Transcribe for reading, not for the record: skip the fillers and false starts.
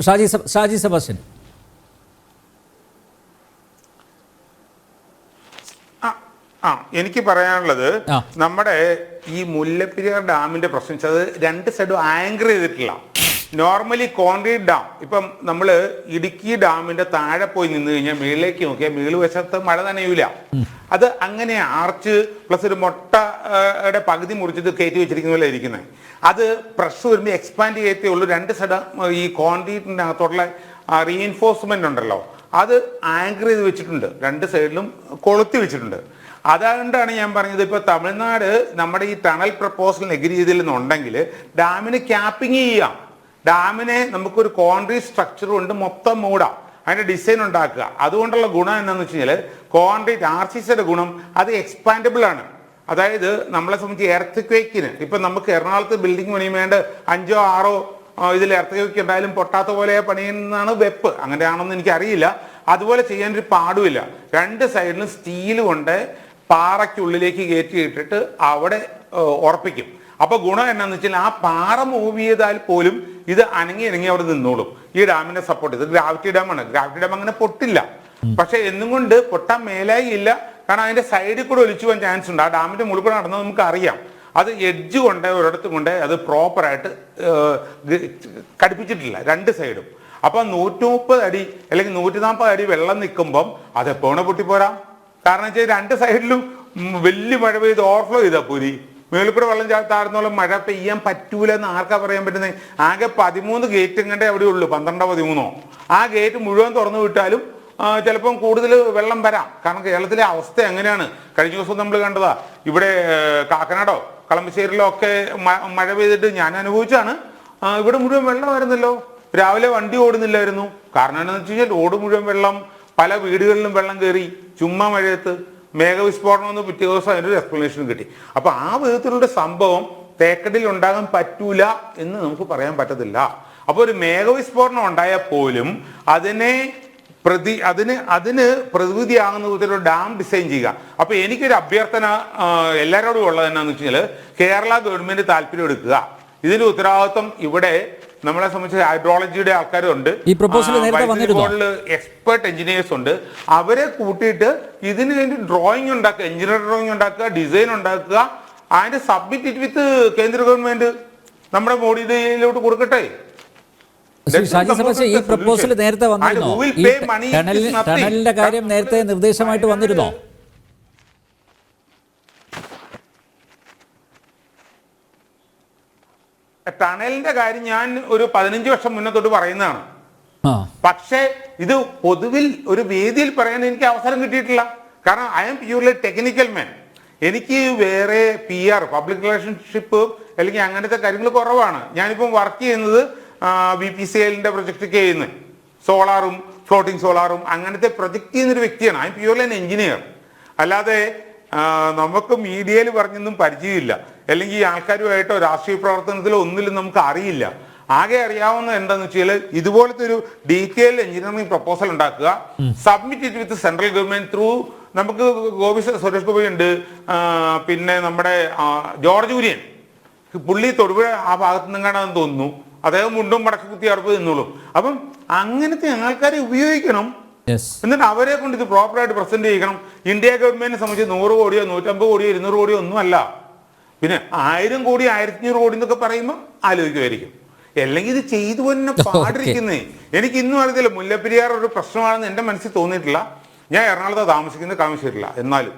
Shaji Sebastian. എനിക്ക് പറയാനുള്ളത് നമ്മുടെ ഈ മുല്ലപ്പെരിയാർ ഡാമിന്റെ പ്രശ്നം വെച്ചാൽ രണ്ട് സൈഡും ആങ്കർ ചെയ്തിട്ടില്ല. നോർമലി കോൺക്രീറ്റ് ഡാം ഇപ്പം നമ്മൾ ഇടുക്കി ഡാമിന്റെ താഴെ പോയി നിന്ന് കഴിഞ്ഞാൽ മുകളിലേക്ക് നോക്കിയാൽ മുകൾ വശത്ത് മഴ നനയൂല. അത് അങ്ങനെ ആർച്ച് പ്ലസ് ഒരു മുട്ടയുടെ പകുതി മുറിച്ചിട്ട് കയറ്റി വെച്ചിരിക്കുന്ന പോലെ ഇരിക്കുന്നത്. അത് പ്രഷർ വരുമ്പോൾ എക്സ്പാൻഡ് ചെയ്യത്തേ ഉള്ളൂ. രണ്ട് സൈഡ് ഈ കോൺക്രീറ്റിന്റെ അകത്തോട്ടുള്ള റീഎൻഫോഴ്സ്മെന്റ് ഉണ്ടല്ലോ, അത് ആങ്കർ ചെയ്ത് വെച്ചിട്ടുണ്ട്, രണ്ട് സൈഡിലും കൊളുത്തി വെച്ചിട്ടുണ്ട്. അതുകൊണ്ടാണ് ഞാൻ പറഞ്ഞത്, ഇപ്പോൾ തമിഴ്നാട് നമ്മുടെ ഈ ടണൽ പ്രപ്പോസലിന് എഗ്രി ചെയ്തില്ലെന്നുണ്ടെങ്കിൽ ഡാമിന് ക്യാപ്പിംഗ് ചെയ്യാം. ഡാമിനെ നമുക്കൊരു കോൺക്രീറ്റ് സ്ട്രക്ചർ കൊണ്ട് മൊത്തം മൂടാം, അതിൻ്റെ ഡിസൈൻ ഉണ്ടാക്കുക. അതുകൊണ്ടുള്ള ഗുണം എന്താണെന്ന് വെച്ച് കഴിഞ്ഞാൽ കോൺക്രീറ്റ് RCCയുടെ ഗുണം അത് എക്സ്പാൻഡബിൾ ആണ്. അതായത് നമ്മളെ സംബന്ധിച്ച് എർത്ത് ക്വേക്കിന് ഇപ്പം നമുക്ക് എറണാകുളത്ത് ബിൽഡിംഗ് പണിയും വേണ്ട 5 or 6 ഇതിൽ എർത്ത് ക്വേക്ക് ഉണ്ടായാലും പൊട്ടാത്ത പോലെ പണിയുന്നതാണ് വെപ്പ്. അങ്ങനെയാണെന്ന് എനിക്കറിയില്ല. അതുപോലെ ചെയ്യാനൊരു പാടുമില്ല. രണ്ട് സൈഡിലും സ്റ്റീൽ കൊണ്ട് പാറയ്ക്കുള്ളിലേക്ക് കയറ്റിയിട്ടിട്ട് അവിടെ ഉറപ്പിക്കും. അപ്പോൾ ഗുണം എന്നാന്ന് വെച്ചാൽ ആ പാറ മൂവ് ചെയ്താൽ പോലും ഇത് അനങ്ങി അവിടെ നിന്നോളും. ഈ ഡാമിന്റെ സപ്പോർട്ട്, ഇത് ഗ്രാവിറ്റി ഡാമാണ്. ഗ്രാവിറ്റി ഡാം അങ്ങനെ പൊട്ടില്ല, പക്ഷെ എന്നും കൊണ്ട് പൊട്ടാൻ മേലായി ഇല്ല. കാരണം അതിന്റെ സൈഡിൽ കൂടെ ഒലിച്ചു പോകാൻ ചാൻസ് ഉണ്ട്. ആ ഡാമിന്റെ മുകളിൽ കൂടെ നടന്നത് നമുക്ക് അറിയാം. അത് എഡ്ജ് കൊണ്ട് ഒരിടത്ത് കൊണ്ട് അത് പ്രോപ്പറായിട്ട് ഘടിപ്പിച്ചിട്ടില്ല രണ്ട് സൈഡും. അപ്പൊ 130 അടി അല്ലെങ്കിൽ 140 അടി വെള്ളം നിൽക്കുമ്പം അത് എപ്പോഴാണ് പൊട്ടിപ്പോരാ. കാരണം വെച്ചാൽ രണ്ട് സൈഡിലും വലിയ മഴ പെയ്ത് ഓവർഫ്ലോ ചെയ്താൽ പോരി. മേളിൽ കൂടെ വെള്ളം താഴ്ന്നോളം മഴ പെയ്യാൻ പറ്റൂല എന്ന് ആർക്കാ പറയാൻ പറ്റുന്നത്? ആകെ 13 ഗേറ്റ് എങ്ങണ്ടേ അവിടെ ഉള്ളൂ, 12 13. ആ ഗേറ്റ് മുഴുവൻ തുറന്നു വിട്ടാലും ചിലപ്പം കൂടുതൽ വെള്ളം വരാം. കാരണം കേരളത്തിലെ അവസ്ഥ എങ്ങനെയാണ്? കഴിഞ്ഞ ദിവസം നമ്മൾ കണ്ടതാ, ഇവിടെ കാക്കനാടോ കളമശ്ശേരിയിലോ ഒക്കെ മഴ പെയ്തിട്ട് ഞാൻ അനുഭവിച്ചാണ്. ഇവിടെ മുഴുവൻ വെള്ളം വരുന്നല്ലോ. രാവിലെ വണ്ടി ഓടുന്നില്ലായിരുന്നു. കാരണം എന്താണെന്ന് വെച്ച് കഴിഞ്ഞാൽ റോഡ് മുഴുവൻ വെള്ളം, പല വീടുകളിലും വെള്ളം കയറി. ചുമ്മാ മഴയത്ത് മേഘവിസ്ഫോടനം എന്ന് പിറ്റേ ദിവസം അതിനൊരു എക്സ്പ്ലനേഷൻ കിട്ടി. അപ്പൊ ആ വിധത്തിലുള്ള സംഭവം തേക്കടിയിൽ ഉണ്ടാകാൻ പറ്റൂല എന്ന് നമുക്ക് പറയാൻ പറ്റത്തില്ല. അപ്പൊ ഒരു മേഘവിസ്ഫോടനം ഉണ്ടായാൽ പോലും അതിന് പ്രതിവിധിയാകുന്ന വിധത്തിലൊരു ഡാം ഡിസൈൻ ചെയ്യുക. അപ്പൊ എനിക്കൊരു അഭ്യർത്ഥന എല്ലാവരോടും ഉള്ളത് എന്നാന്ന് വെച്ച് കഴിഞ്ഞാൽ കേരള ഗവൺമെന്റ് താല്പര്യം എടുക്കുക. ഇതിന്റെ ഉത്തരവാദിത്വം ഇവിടെ നമ്മളെ സംബന്ധിച്ച് ഹൈഡ്രോളജിയുടെ ആൾക്കാരുണ്ട്, എക്സ്പെർട്ട് എഞ്ചിനീയേഴ്സ് ഉണ്ട്. അവരെ കൂട്ടിയിട്ട് ഇതിന് വേണ്ടി ഡ്രോയിങ് ഉണ്ടാക്കുക, എഞ്ചിനീയർ ഡ്രോയിങ് ഉണ്ടാക്കുക, ഡിസൈൻ ഉണ്ടാക്കുക, അതിന്റെ സബ്മിറ്റ് ഇറ്റ് വിത്ത് കേന്ദ്ര ഗവൺമെന്റ് നമ്മുടെ മോഡിയിലോട്ട് കൊടുക്കട്ടെ. ഈ പ്രപ്പോസൽ നേരത്തെ വന്നിരുന്നോ? ടണലിന്റെ കാര്യം നേരത്തെ നിർദ്ദേശമായിട്ട് വന്നിരുന്നോ? ടണലിന്റെ കാര്യം ഞാൻ ഒരു 15 വർഷം മുന്നേ തൊട്ട് പറയുന്നതാണ്. പക്ഷേ ഇത് പൊതുവിൽ ഒരു വേദിയിൽ പറയാൻ എനിക്ക് അവസരം കിട്ടിയിട്ടില്ല. കാരണം ഐ ആം പ്യൂർലി ടെക്നിക്കൽ മാൻ. എനിക്ക് വേറെ PR പബ്ലിക് റിലേഷൻഷിപ്പ് അല്ലെങ്കിൽ അങ്ങനത്തെ കാര്യങ്ങൾ കുറവാണ്. ഞാനിപ്പം വർക്ക് ചെയ്യുന്നത് BPCLന്റെ പ്രൊജക്റ്റ് ചെയ്യുന്നത്, സോളാറും ഫ്ലോട്ടിംഗ് സോളാറും അങ്ങനത്തെ പ്രൊജക്റ്റ് ചെയ്യുന്നൊരു വ്യക്തിയാണ്. I M purely an engineer. അല്ലാതെ നമുക്ക് മീഡിയയിൽ പറഞ്ഞൊന്നും പരിചയമില്ല, അല്ലെങ്കിൽ ഈ ആൾക്കാരുമായിട്ടോ രാഷ്ട്രീയ പ്രവർത്തനത്തിലോ ഒന്നിലും നമുക്ക് അറിയില്ല. ആകെ അറിയാവുന്ന എന്താണെന്ന് വെച്ചാൽ ഇതുപോലത്തെ ഒരു ഡീറ്റെയിൽ എഞ്ചിനീയറിംഗ് പ്രപ്പോസൽ ഉണ്ടാക്കുക, submit it with central government through. നമുക്ക് സുരേഷ് ഗോപി ഉണ്ട്, പിന്നെ നമ്മുടെ ജോർജ് കുര്യൻ, പുള്ളി തൊടുപുഴ ആ ഭാഗത്തു നിന്നാണെന്ന് തോന്നുന്നു, അദ്ദേഹം മുണ്ടും മടക്കി കുത്തി അറപ്പ് നിന്നോളും. അപ്പം അങ്ങനത്തെ ആൾക്കാരെ ഉപയോഗിക്കണം, എന്നിട്ട് അവരെ കൊണ്ട് ഇത് പ്രോപ്പറായിട്ട് പ്രസന്റ് ചെയ്യണം. ഇന്ത്യ ഗവൺമെന്റിനെ സംബന്ധിച്ച് 100 കോടിയോ 150 കോടിയോ 200 കോടിയോ ഒന്നും അല്ല. പിന്നെ 1000 കോടി 1500 കോടി എന്നൊക്കെ പറയുമ്പോൾ ആലോചിക്കുമായിരിക്കും. അല്ലെങ്കിൽ ഇത് ചെയ്തു തന്നെ പാടിരിക്കുന്നേ. എനിക്ക് ഇന്നും അറിയത്തില്ല മുല്ലപ്പെരിയാർ ഒരു പ്രശ്നമാണെന്ന് എൻ്റെ മനസ്സിൽ തോന്നിയിട്ടില്ല. ഞാൻ എറണാകുളത്ത് താമസിക്കുന്നത്, കളമശ്ശേരിയില്ല. എന്നാലും